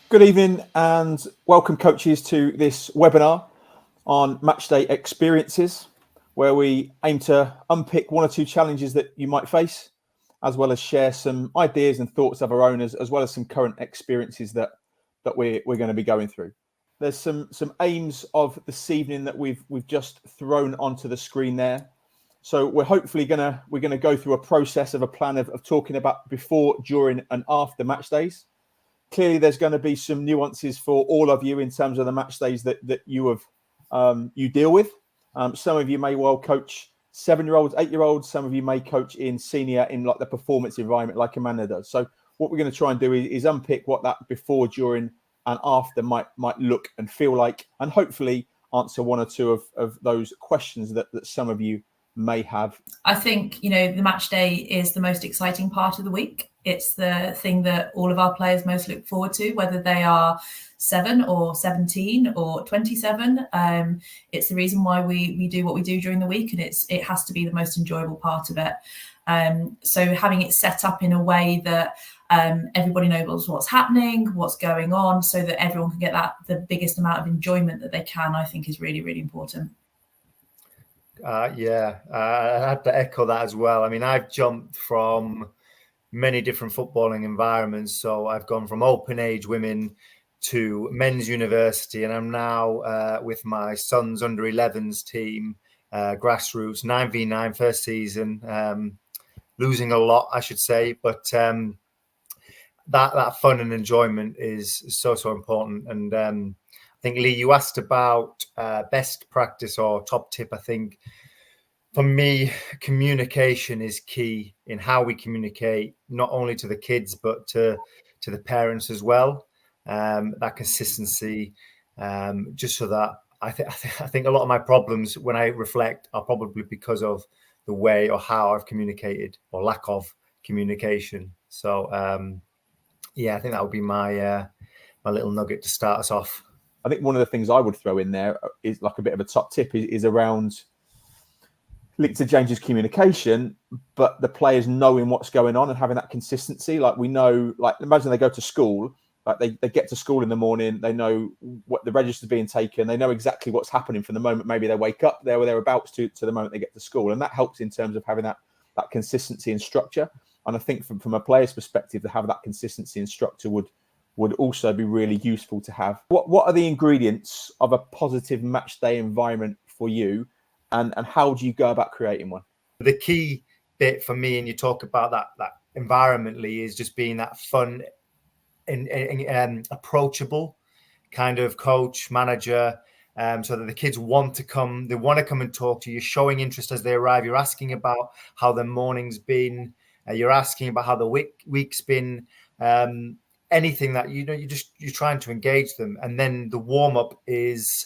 Good evening and welcome, coaches, to this webinar on Matchday experiences, where we aim to unpick one or two challenges that you might face, as well as share some ideas and thoughts of our owners, as well as some current experiences that we're going to be going through. There's some aims of this evening that we've just thrown onto the screen there. So we're hopefully we're gonna go through a process of a plan of talking about before, during, and after match days. Clearly, there's going to be some nuances for all of you in terms of the match days that you deal with. Some of you may well coach 7-year-olds, 8-year-olds. Some of you may coach in senior in like the performance environment, like Amanda does. So what we're going to try and do is unpick what that before, during, and after might look and feel like, and hopefully answer one or two of those questions that some of you may have. I think, the match day is the most exciting part of the week. It's the thing that all of our players most look forward to, whether they are 7 or 17 or 27. It's the reason why we do what we do during the week, and it has to be the most enjoyable part of it. So having it set up in a way that everybody knows what's happening, what's going on, so that everyone can get the biggest amount of enjoyment that they can, I think is really, really important. I had to echo that as well. I mean, I've jumped from many different footballing environments. So I've gone from open age women to men's university, and I'm now with my son's under 11s team, grassroots, 9v9 first season, losing a lot, I should say. But that fun and enjoyment is so important. And I think, Lee, you asked about best practice or top tip. I think for me, communication is key in how we communicate, not only to the kids, but to the parents as well. That consistency, just so that I think a lot of my problems when I reflect are probably because of the way or how I've communicated or lack of communication. So, I think that would be my little nugget to start us off. I think one of the things I would throw in there is like a bit of a top tip is around linked to James's communication, but the players knowing what's going on and having that consistency. Like we know, like imagine they go to school, like they get to school in the morning, they know what the register's being taken, they know exactly what's happening from the moment maybe they wake up there or thereabouts to the moment they get to school. And that helps in terms of having that consistency and structure. And I think from a player's perspective, to have that consistency and structure would also be really useful to have. What are the ingredients of a positive match day environment for you? And how do you go about creating one? The key bit for me, and you talk about that environmentally, is just being that fun and approachable kind of coach, manager, so that the kids want to come and talk to you. You're showing interest as they arrive. You're asking about how the morning's been. You're asking about how the week's been. Anything that you're trying to engage them. And then the warm up is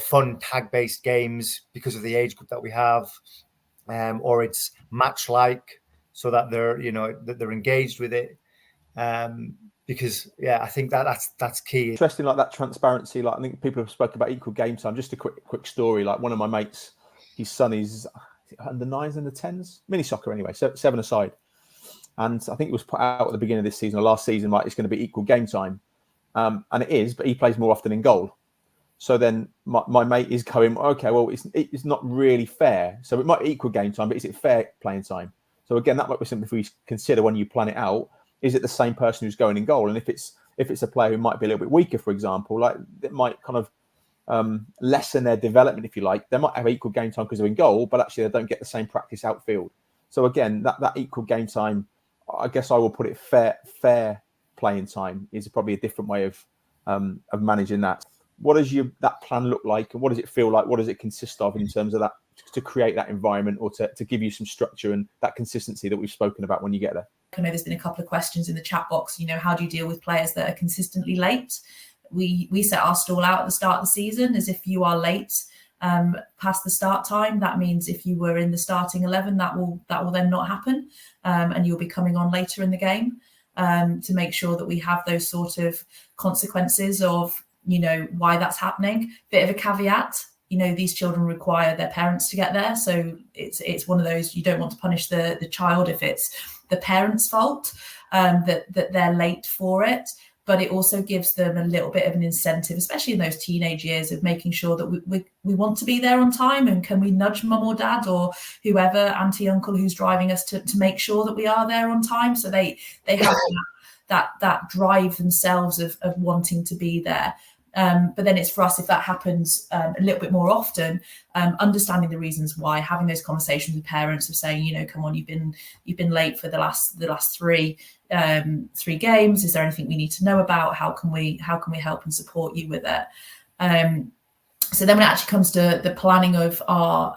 fun tag-based games because of the age group that we have, or it's match-like, so that they're engaged with it. Because I think that's key. Interesting, like that transparency. Like I think people have spoken about equal game time. Just a quick story. Like one of my mates, his son is under 9s, under 10s, mini soccer anyway, 7-a-side. And I think it was put out at the beginning of this season or last season, like it's going to be equal game time, and it is, but he plays more often in goal. So then my mate is going, okay, well, it's not really fair. So it might be equal game time, but is it fair playing time? So again, that might be something we consider when you plan it out. Is it the same person who's going in goal? And if it's a player who might be a little bit weaker, for example, like it might kind of lessen their development, if you like. They might have equal game time because they're in goal, but actually they don't get the same practice outfield. So again, that equal game time, I guess I will put it fair playing time is probably a different way of managing that. What does that plan look like, and what does it feel like? What does it consist of in terms of that to create that environment, or to give you some structure and that consistency that we've spoken about when you get there? I know there's been a couple of questions in the chat box. How do you deal with players that are consistently late? We set our stall out at the start of the season as if you are late past the start time. That means if you were in the starting 11, that will then not happen, and you'll be coming on later in the game, to make sure that we have those sort of consequences of why that's happening. Bit of a caveat, these children require their parents to get there. So it's one of those, you don't want to punish the child if it's the parents' fault, that they're late for it. but it also gives them a little bit of an incentive, especially in those teenage years, of making sure that we want to be there on time, and can we nudge mum or dad or whoever, auntie, uncle, who's driving us to make sure that we are there on time. So they have that drive themselves of wanting to be there. But then it's for us, if that happens a little bit more often, understanding the reasons why, having those conversations with parents of saying, you know, come on, you've been late for the last three games. Is there anything we need to know about? How can we help and support you with it? So then when it actually comes to the planning of our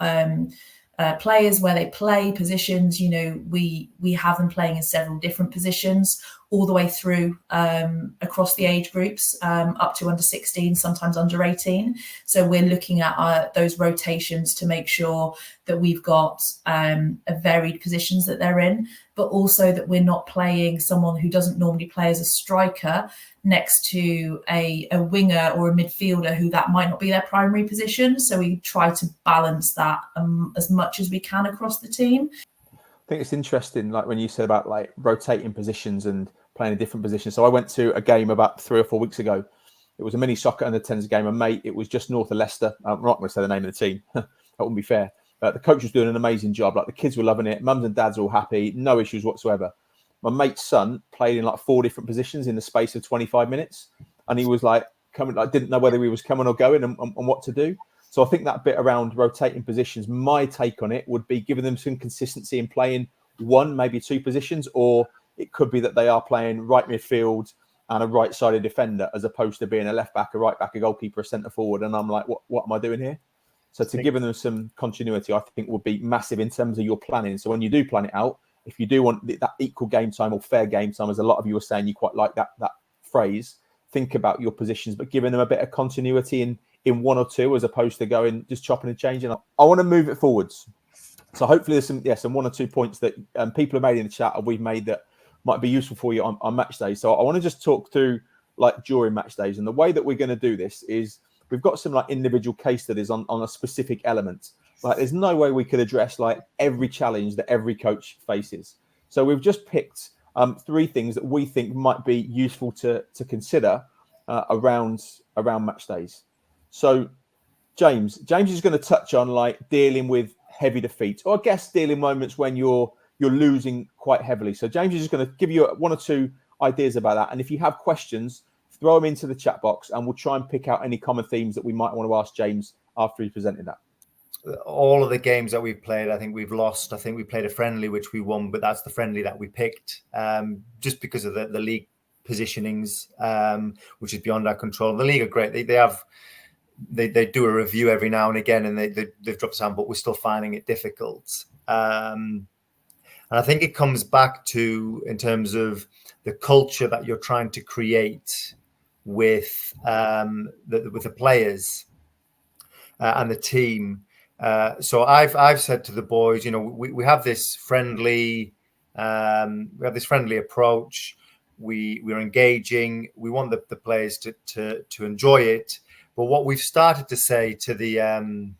players, where they play, positions, you know, we have them playing in several different positions all the way through across the age groups, up to under 16, sometimes under 18. So we're looking at those rotations to make sure that we've got a varied positions that they're in, but also that we're not playing someone who doesn't normally play as a striker next to a winger or a midfielder who that might not be their primary position. So we try to balance that as much as we can across the team. I think it's interesting, like when you said about like rotating positions and playing in different positions. So I went to a game about 3 or 4 weeks ago. It was a mini soccer under 10s game. And mate, it was just north of Leicester. I'm not going to say the name of the team. That wouldn't be fair. But the coach was doing an amazing job. Like the kids were loving it. Mums and dads were all happy. No issues whatsoever. My mate's son played in like 4 different positions in the space of 25 minutes. And he was like coming, like didn't know whether he was coming or going and what to do. So I think that bit around rotating positions, my take on it would be giving them some consistency in playing 1, maybe 2 positions, or it could be that they are playing right midfield and a right-sided defender, as opposed to being a left-back, a right-back, a goalkeeper, a centre-forward. And I'm like, what am I doing here? So to give them some continuity, I think would be massive in terms of your planning. So when you do plan it out, if you do want that equal game time or fair game time, as a lot of you were saying, you quite like that phrase, think about your positions, but giving them a bit of continuity in 1 or 2, as opposed to going just chopping and changing. I want to move it forwards. So hopefully there's some 1 or 2 points that people have made in the chat, or we've made, that might be useful for you on match day. So I want to just talk through like during match days, and the way that we're going to do this is we've got some like individual case studies on a specific element. Like there's no way we could address like every challenge that every coach faces. So we've just picked 3 things that we think might be useful to consider around match days. So James is going to touch on like dealing with heavy defeats, or I guess dealing moments when you're losing quite heavily. So James is just going to give you 1 or 2 ideas about that. And if you have questions, throw them into the chat box and we'll try and pick out any common themes that we might want to ask James after he's presented that. All of the games that we've played, I think we've lost. I think we played a friendly, which we won, but that's the friendly that we picked just because of the league positionings, which is beyond our control. The league are great. They do a review every now and again, and they've dropped some, but we're still finding it difficult. And I think it comes back to, in terms of the culture that you're trying to create with the players and the team. So I've said to the boys, you know, we have this friendly approach. We're engaging. We want the players to enjoy it. But what we've started to say to the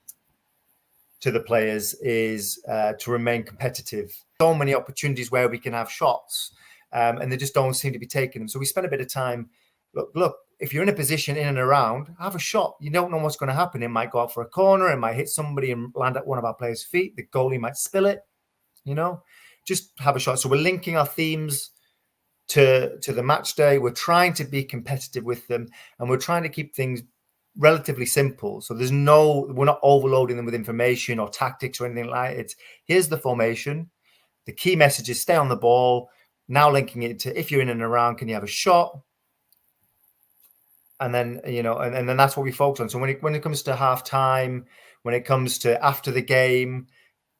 players is to remain competitive. So many opportunities where we can have shots, and they just don't seem to be taking them. So we spend a bit of time. Look, if you're in a position in and around, have a shot. You don't know what's going to happen. It might go out for a corner. It might hit somebody and land at one of our players' feet. The goalie might spill it. You know, just have a shot. So we're linking our themes to the match day. We're trying to be competitive with them, and we're trying to keep things relatively simple. So we're not overloading them with information or tactics or anything like it. Here's the formation. The key message is stay on the ball. Now linking it to, if you're in and around, can you have a shot? And then, you know, and then that's what we focus on. So when it comes to half time, when it comes to after the game,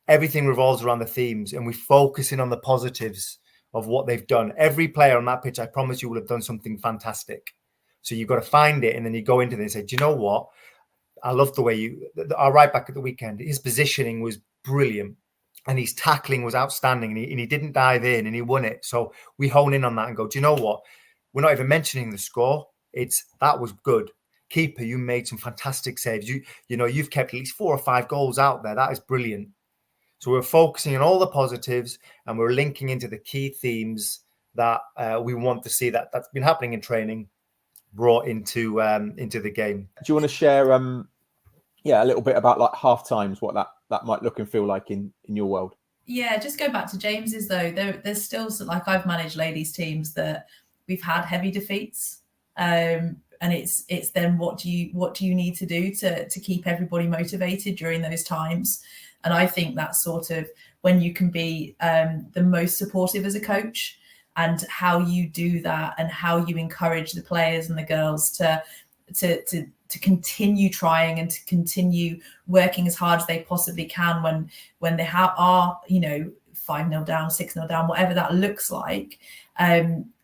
everything revolves around the themes, and we focus in on the positives of what they've done. Every player on that pitch, I promise you, will have done something fantastic. So you've got to find it, and then you go into this and say, do you know what? I love the way our right back at the weekend, his positioning was brilliant, and his tackling was outstanding, and he didn't dive in, and he won it. So we hone in on that and go, do you know what? We're not even mentioning the score. That was good. Keeper, you made some fantastic saves. You've kept at least 4 or 5 goals out there. That is brilliant. So we're focusing on all the positives, and we're linking into the key themes that we want to see that's been happening in training brought into the game. Do you want to share a little bit about like half times, what that might look and feel like in your world? Yeah, just go back to James's though. There's still like I've managed ladies teams that we've had heavy defeats, and it's then what do you need to do to keep everybody motivated during those times? And I think that's sort of when you can be the most supportive as a coach, and how you do that, and how you encourage the players and the girls to continue trying and to continue working as hard as they possibly can when they are 5-0 down, 6-0 down, whatever that looks like.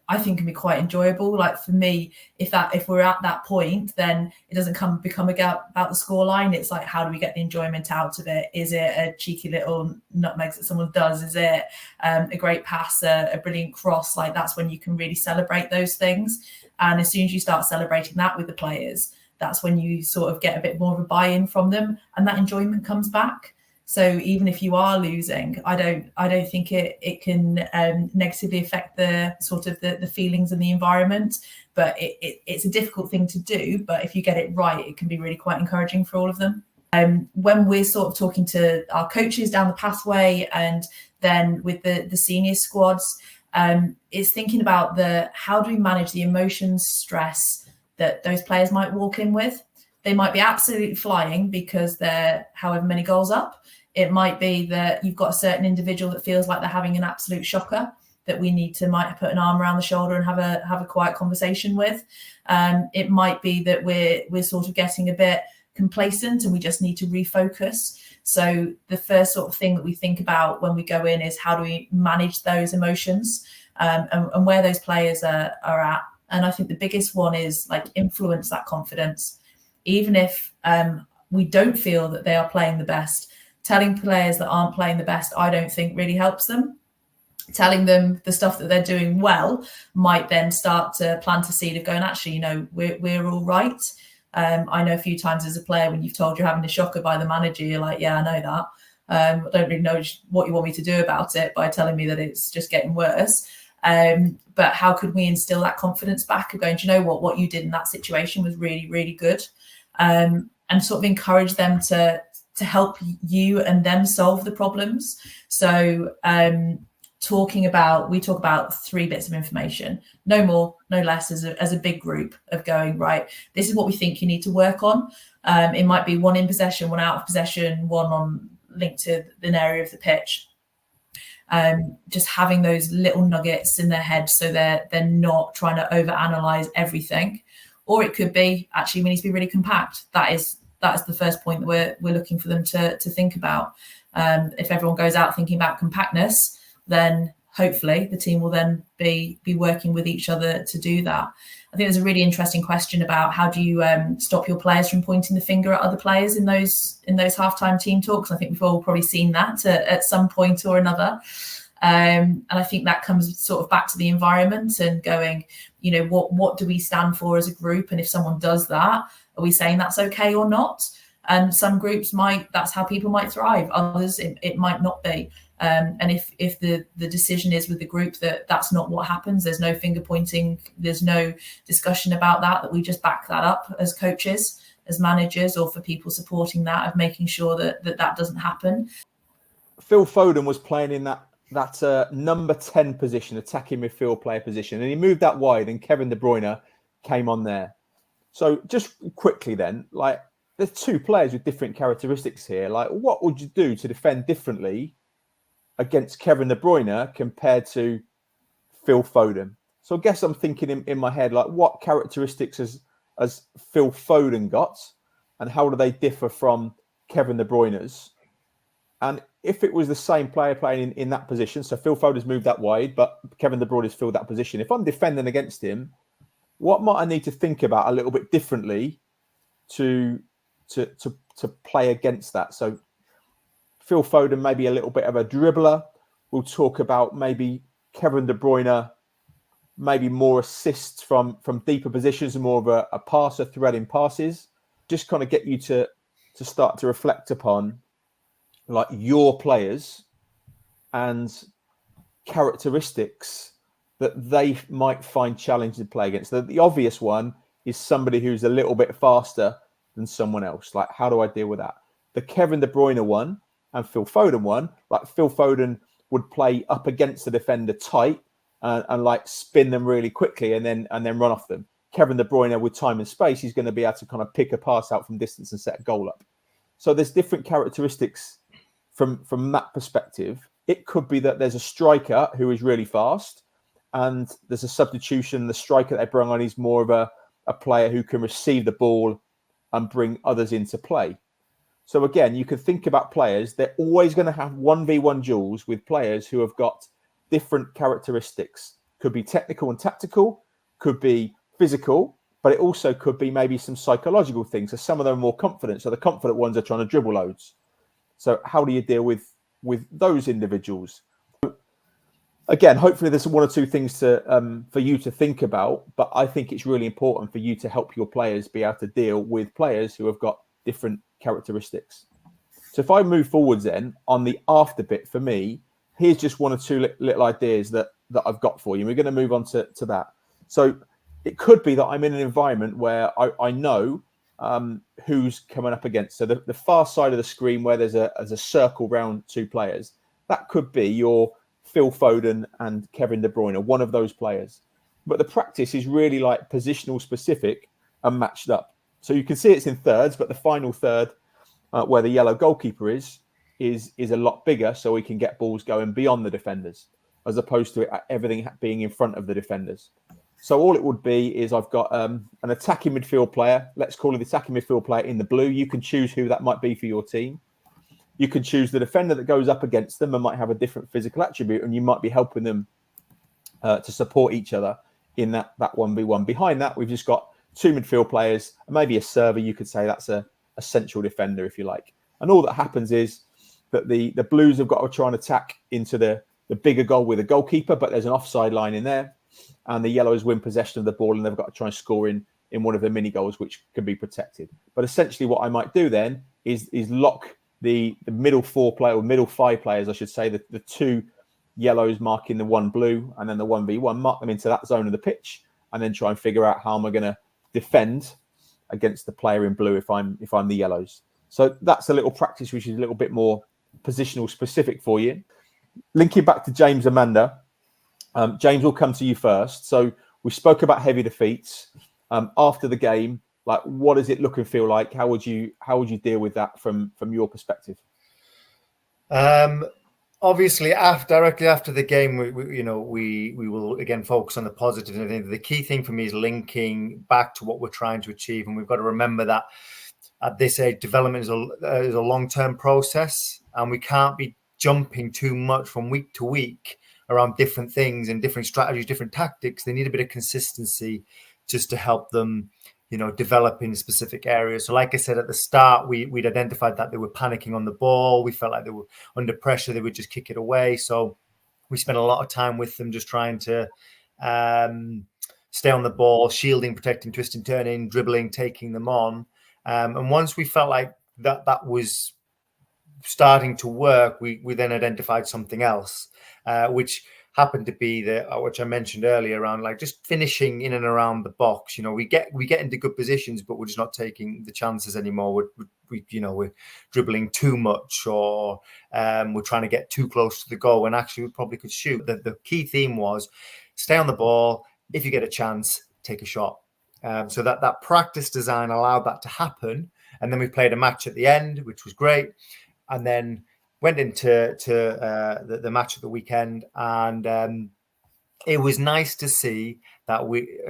I think can be quite enjoyable. Like for me, if we're at that point, then it doesn't become about the scoreline. It's like, how do we get the enjoyment out of it? Is it a cheeky little nutmegs that someone does? Is it a great pass, a brilliant cross? Like that's when you can really celebrate those things. And as soon as you start celebrating that with the players, that's when you sort of get a bit more of a buy-in from them, and that enjoyment comes back. So even if you are losing, I don't think it can negatively affect the sort of the feelings and the environment. But it's a difficult thing to do. But if you get it right, it can be really quite encouraging for all of them. When we're sort of talking to our coaches down the pathway, and then with the senior squads, is thinking about how do we manage the emotions, stress that those players might walk in with. They might be absolutely flying because they're however many goals up. It might be that you've got a certain individual that feels like they're having an absolute shocker that we might put an arm around the shoulder and have a quiet conversation with. It might be that we're sort of getting a bit complacent and we just need to refocus. So the first sort of thing that we think about when we go in is how do we manage those emotions, and where those players are at. And I think the biggest one is like influence that confidence. Even if we don't feel that they are playing the best, telling players that aren't playing the best, I don't think really helps them. Telling them the stuff that they're doing well might then start to plant a seed of going, actually, we're all right. I know a few times as a player when you've told you're having a shocker by the manager, you're like, yeah, I know that. I don't really know what you want me to do about it by telling me that it's just getting worse. But how could we instill that confidence back of going, do you know what you did in that situation was really, really good. And sort of encourage them to help you and them solve the problems. So we talk about 3 bits of information, no more, no less, as a big group of going, right, this is what we think you need to work on. It might be 1 in possession, 1 out of possession, 1 on linked to an area of the pitch. Just having those little nuggets in their head so they're not trying to overanalyze everything. Or it could be, actually, we need to be really compact. That is the first point that we're looking for them to think about. If everyone goes out thinking about compactness, then hopefully the team will then be working with each other to do that. I think there's a really interesting question about how do you stop your players from pointing the finger at other players in those halftime team talks. I think we've all probably seen that at some point or another. And I think that comes sort of back to the environment and going, what do we stand for as a group? And if someone does that, are we saying that's okay or not? And some groups that's how people might thrive. Others, it might not be. And if the decision is with the group that that's not what happens, there's no finger pointing, there's no discussion about that we just back that up as coaches, as managers, or for people supporting that, of making sure that doesn't happen. Phil Foden was playing in that number 10 position, attacking midfield player position, and he moved that wide, and Kevin De Bruyne came on there. So just quickly then, like, there's 2 players with different characteristics here. Like, what would you do to defend differently against Kevin De Bruyne compared to Phil Foden? So I guess I'm thinking in my head, like, what characteristics has Phil Foden got, and how do they differ from Kevin De Bruyne's? And if it was the same player playing in that position, so Phil Foden's moved that wide, but Kevin De Bruyne's filled that position. If I'm defending against him, what might I need to think about a little bit differently to play against that? So Phil Foden, maybe a little bit of a dribbler. We'll talk about maybe Kevin De Bruyne, maybe more assists from deeper positions and more of a passer, threading passes. Just kind of get you to start to reflect upon like your players and characteristics that they might find challenging to play against. The obvious one is somebody who's a little bit faster than someone else. Like, how do I deal with that? The Kevin De Bruyne one and Phil Foden one, like Phil Foden would play up against the defender tight and like spin them really quickly and then run off them. Kevin De Bruyne, with time and space, he's going to be able to kind of pick a pass out from distance and set a goal up. So there's different characteristics from that perspective. It could be that there's a striker who is really fast and there's a substitution. The striker they bring on is more of a player who can receive the ball and bring others into play. So again, you could think about players. They're always going to have 1v1 duels with players who have got different characteristics. Could be technical and tactical, could be physical, but it also could be maybe some psychological things. So some of them are more confident. So the confident ones are trying to dribble loads. So how do you deal with those individuals? Again, hopefully there's one or two things to for you to think about, but I think it's really important for you to help your players be able to deal with players who have got different characteristics. So if I move forwards then on the after bit, for me, here's just one or two little ideas that I've got for you. We're going to move on to that. So it could be that I'm in an environment where I know who's coming up against. So the far side of the screen where there's a circle round two players, that could be your Phil Foden and Kevin De Bruyne, one of those players. But the practice is really like positional specific and matched up. So you can see it's in thirds, but the final third where the yellow goalkeeper is a lot bigger, so we can get balls going beyond the defenders as opposed to everything being in front of the defenders. So all it would be is I've got an attacking midfield player. Let's call it the attacking midfield player in the blue. You can choose who that might be for your team. You can choose the defender that goes up against them and might have a different physical attribute, and you might be helping them to support each other in that 1v1. Behind that, we've just got two midfield players, and maybe a server. You could say that's a central defender, if you like. And all that happens is that the Blues have got to try and attack into the bigger goal with a goalkeeper, but there's an offside line in there. And the Yellows win possession of the ball, and they've got to try and score in one of the mini goals, which can be protected. But essentially what I might do then is lock the middle four player, or middle five players, I should say, the two Yellows marking the one blue and then the 1v1, mark them into that zone of the pitch, and then try and figure out how am I going to defend against the player in blue if I'm the Yellows. So that's a little practice which is a little bit more positional specific for you. Linking back to James Amanda, James, will come to you first. So we spoke about heavy defeats. After the game, like, what does it look and feel like? How would you deal with that from your perspective? Obviously, directly after the game, we will again focus on the positives. And I think the key thing for me is linking back to what we're trying to achieve, and we've got to remember that at this age, development is a long-term process, and we can't be jumping too much from week to week around different things and different strategies, different tactics. They need a bit of consistency just to help them, develop in specific areas. So like I said at the start, we'd identified that they were panicking on the ball. We felt like they were under pressure. They would just kick it away. So we spent a lot of time with them just trying to stay on the ball, shielding, protecting, twisting, turning, dribbling, taking them on. And once we felt like that was starting to work, we then identified something else, which happened to be which I mentioned earlier, around like just finishing in and around the box. We get into good positions, but we're just not taking the chances anymore. We're dribbling too much, or we're trying to get too close to the goal when actually we probably could shoot. The key theme was stay on the ball. If you get a chance, take a shot. So that practice design allowed that to happen. And then we played a match at the end, which was great. And then went into the match of the weekend, and it was nice to see that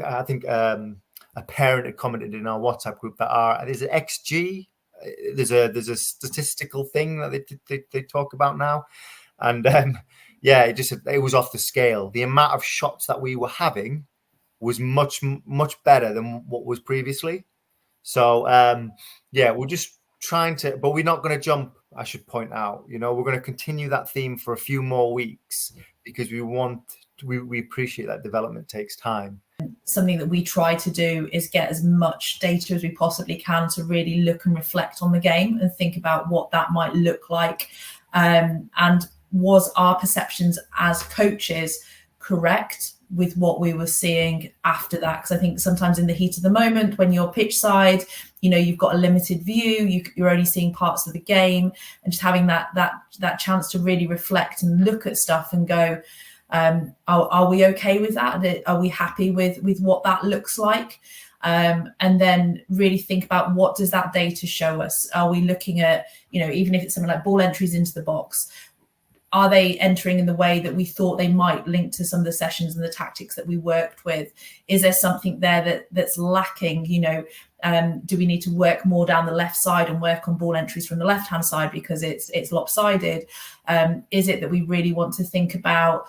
I think a parent had commented in our WhatsApp group that there's an XG, there's a statistical thing that they talk about now, and it was off the scale. The amount of shots that we were having was much better than what was previously. So we're just trying to, but we're not going to jump. I should point out, we're going to continue that theme for a few more weeks because we appreciate that development takes time. Something that we try to do is get as much data as we possibly can to really look and reflect on the game and think about what that might look like. And was our perceptions as coaches correct what we were seeing after that, because I think sometimes in the heat of the moment, when you're pitch side, you know, you've got a limited view, you're only seeing parts of the game, and just having that chance to really reflect and look at stuff and go, are we okay with that? Are we happy with what that looks like? And then really think about, what does that data show us? Are we looking at, you know, even if it's something like ball entries into the box, are they entering in the way that we thought they might, link to some of the sessions and the tactics that we worked with? Is there something there that's lacking? You know, do we need to work more down the left side and work on ball entries from the left-hand side because it's lopsided? Is it that we really want to think about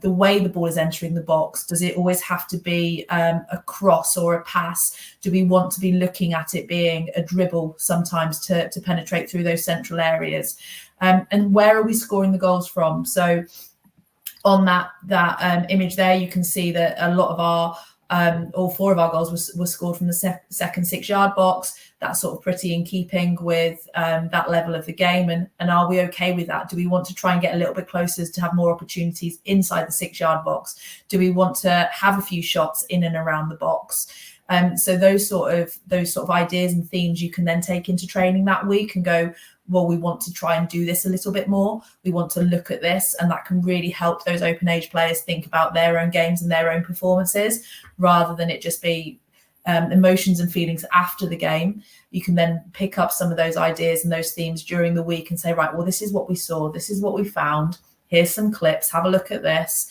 the way the ball is entering the box? Does it always have to be a cross or a pass? Do we want to be looking at it being a dribble sometimes to penetrate through those central areas? And where are we scoring the goals from? So on that image there, you can see that a lot of our all 4 of our goals were scored from the second 6-yard box. That's sort of pretty in keeping with that level of the game. And are we okay with that? Do we want to try and get a little bit closer to have more opportunities inside the 6-yard box? Do we want to have a few shots in and around the box? So those sort of ideas and themes you can then take into training that week and go, well, we want to try and do this a little bit more. We want to look at this, and that can really help those open age players think about their own games and their own performances, rather than it just be emotions and feelings after the game. You can then pick up some of those ideas and those themes during the week and say, right, well, this is what we saw. This is what we found. Here's some clips. Have a look at this.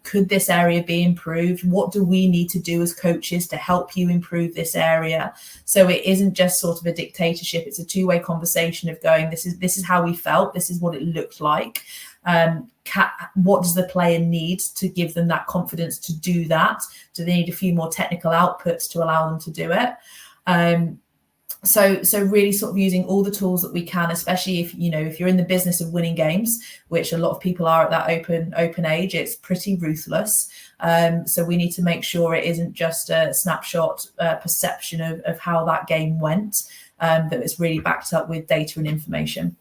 Could this area be improved? What do we need to do as coaches to help you improve this area? So it isn't just sort of a dictatorship. It's a two-way conversation of going, this is how we felt. This is what it looked like. What does the player need to give them that confidence to do that? Do they need a few more technical outputs to allow them to do it? So really sort of using all the tools that we can, especially if you're in the business of winning games, which a lot of people are at that open age. It's pretty ruthless. So we need to make sure it isn't just a snapshot perception of how that game went, that it's really backed up with data and information.